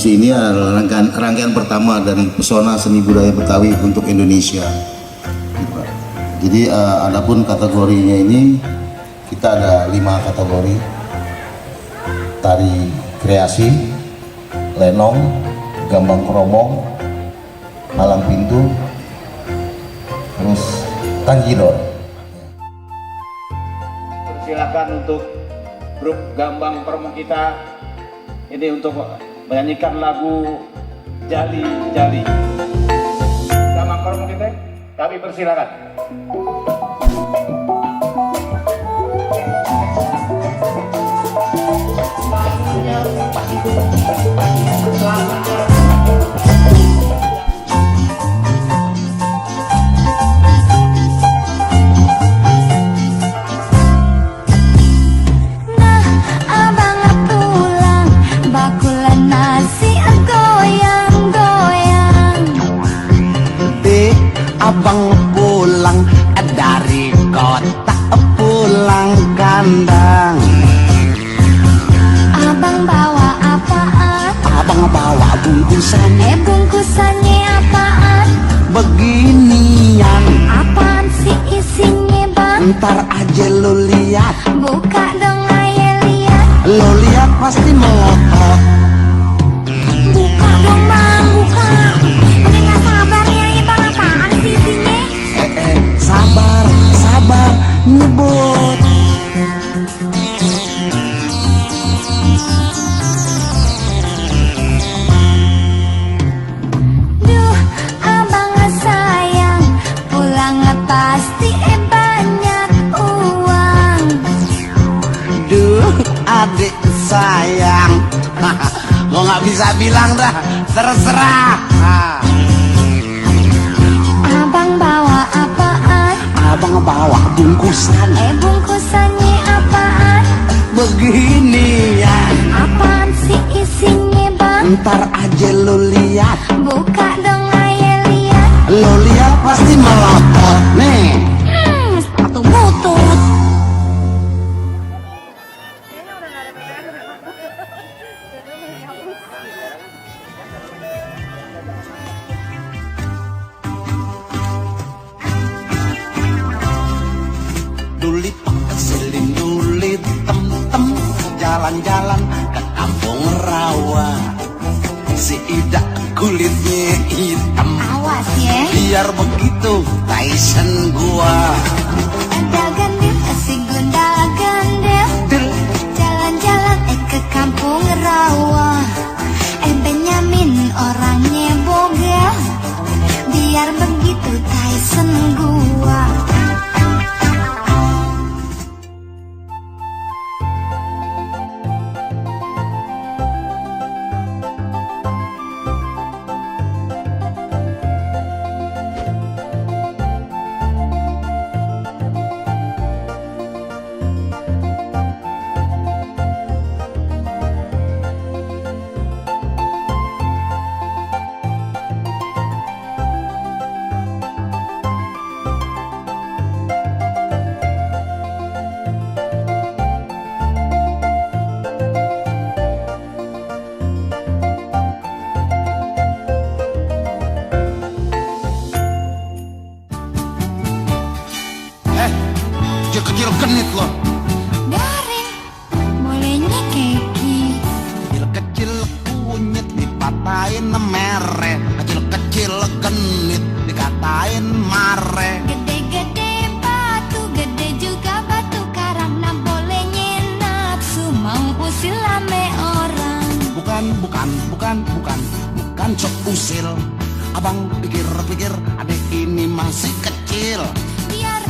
Musi ini adalah rangkaian pertama dari pesona seni budaya Betawi untuk Indonesia. Jadi adapun kategorinya ini kita ada 5 kategori: tari kreasi, lenong, gambang kromong, halang pintu, terus tanjidor. Silakan untuk grup gambang kromong kita ini untuk menyanyikan lagu Jali Jali. Gambang kromong kita, kami persilakan. Abang pulang dari kota, pulang kandang. Abang bawa apaan? Abang bawa bungkusan. Bungkusannya apaan? Beginian. Apaan sih isinya bang? Ntar aja lo lihat. Buka dong ayah lihat. Lo lihat pasti melotot. Buka dong bang, buka. Udah gak sabar ya bang, apaan sih isinya? Sabar, sabar, nyebut. Duh, abang sayang, pulang pasti banyak uang. Duh, adik sayang, gua nggak bisa bilang dah, terserah. Abang bawa apaan? Abang bawa bungkusan. Bungkusannya apaan? Beginian. Apaan sih isinya bang? Ntar aja lo lihat. Buka dong ayah lihat. Lo lihat pasti melotot. Nih, Sepatu butut. dulit keselin dulit tem-tem, jalan-jalan ke kampung rawa. Si Ida kulitnya hitam, Awas ya. biar begitu Tyson gua. Ada gandil, si gunda gandil. Dil, Jalan-jalan ke kampung rawa. Benyamin orangnya bogel. Biar begitu Tyson gua. kecil genit loh. Daring, bolehnya keki. Kecil-kecil kunyit dipatahin mere, kecil-kecil genit dikatain mare. Gede-gede batu, gede juga batu karang. Nah bolehnya nafsu mau usil ame orang. Bukan sok usil. Abang pikir-pikir adik ini masih kecil. Biar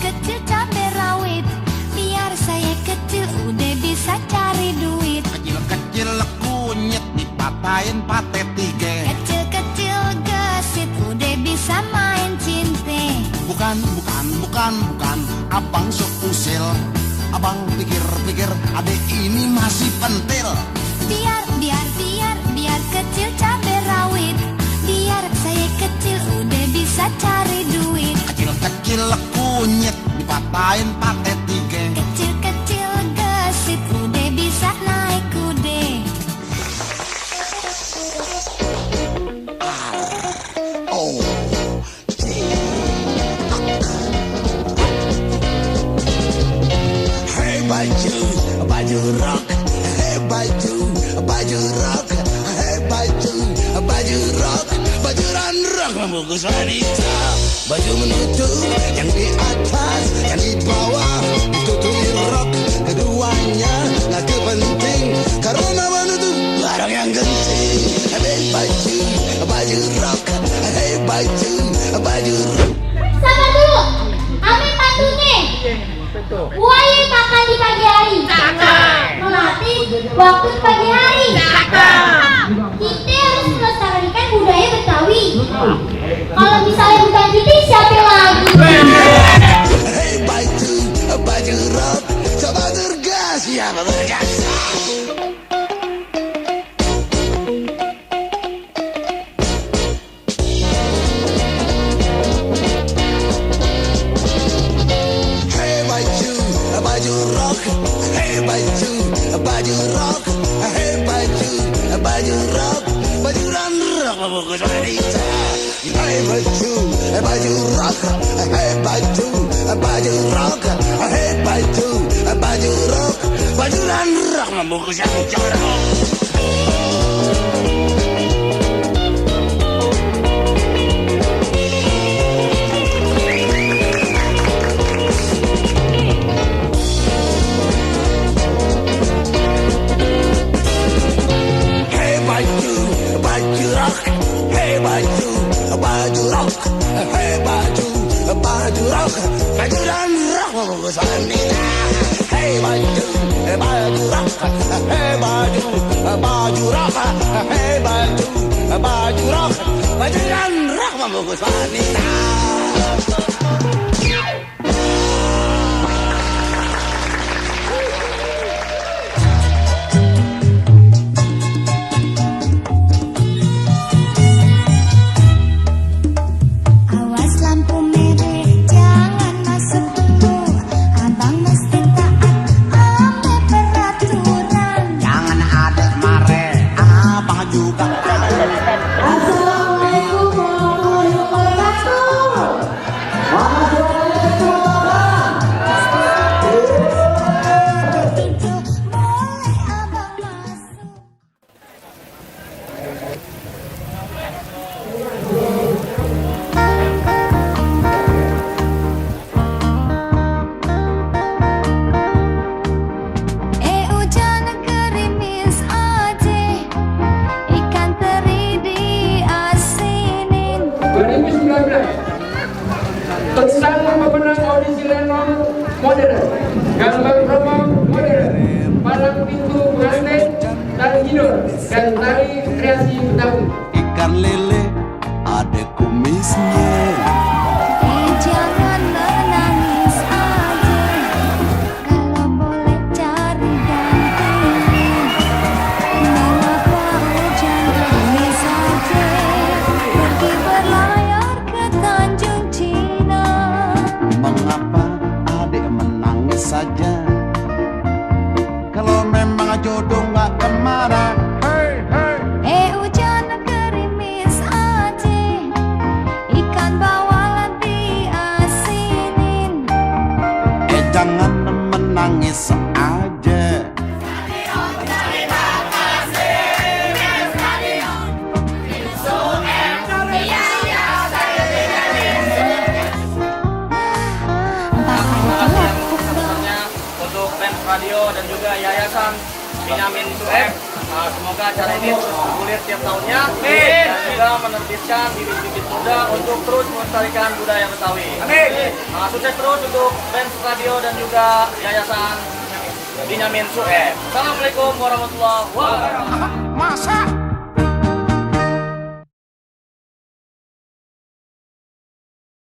kecil cabai rawit. Biar saya kecil udah bisa cari duit. Kecil-kecil kunyit dipatahin pate tiga. Kecil-kecil gesit udah bisa main cinte. Bukan, abang sok usil. Abang pikir-pikir adik ini masih pentil. Biar kecil cabai rawit. Biar saya kecil udah bisa cari duit. Kecil-kecil kunyit dipatahin pate tiga. Kecil-kecil gesit udah bisa naik kude. baju rock, hey baju rock, hey baju rock, baju rock membungkus wanita, baju menutup yang di atas, yang di bawah, ditutupi rock, keduanya nggak kepenting, karena menutup barang yang genting. Hey baju rock, hey baju rock. Sabar dulu, ambil pantungnya. Buaya makan di pagi hari. Melatih waktu pagi hari. Kita harus melestarikan budaya Betawi. Kalau misalnya bukan kita, siapa lagi? Hey baju rock, coba tergas siapa berjasa. Baju rock, hey baju rock, hey baju rock, baju rock membungkus wanita. Hey baju rock, hey baju rock, hey baju rock, baju rock membungkus yang jorok. Baju rock, hey baju rock, baju rock membungkus wanita. Hey baju rock, hey baju rock, hey baju rock, baju rock membungkus wanita. Tentang pemenang audisi lenong modern, gambar promo modern, palang pintu pengantin, tari hidur, dan tari kreasi Betawi. Ikan lele ada kumisnya. Jangan menangis aja, kalau boleh cari gantinya. Mengapa hujan gerimis saja, pergi berlayar ke Tanjung Cina. Mengapa adik menangis saja, kalau memang jodoh nggak kemana. Hujan gerimis aja, ikan bawal diasinin. Jangan menangis aja. Untuk Fans Radio dan juga Yayasan Benyamin Sueb, semoga acara ini terus bergulir tiap tahunnya dan juga menerbitkan bibit-bibit muda untuk terus melestarikan budaya Betawi. Sukses terus untuk Fans Radio dan juga Yayasan Benyamin Sueb. Assalamualaikum warahmatullahi wabarakatuh. Masa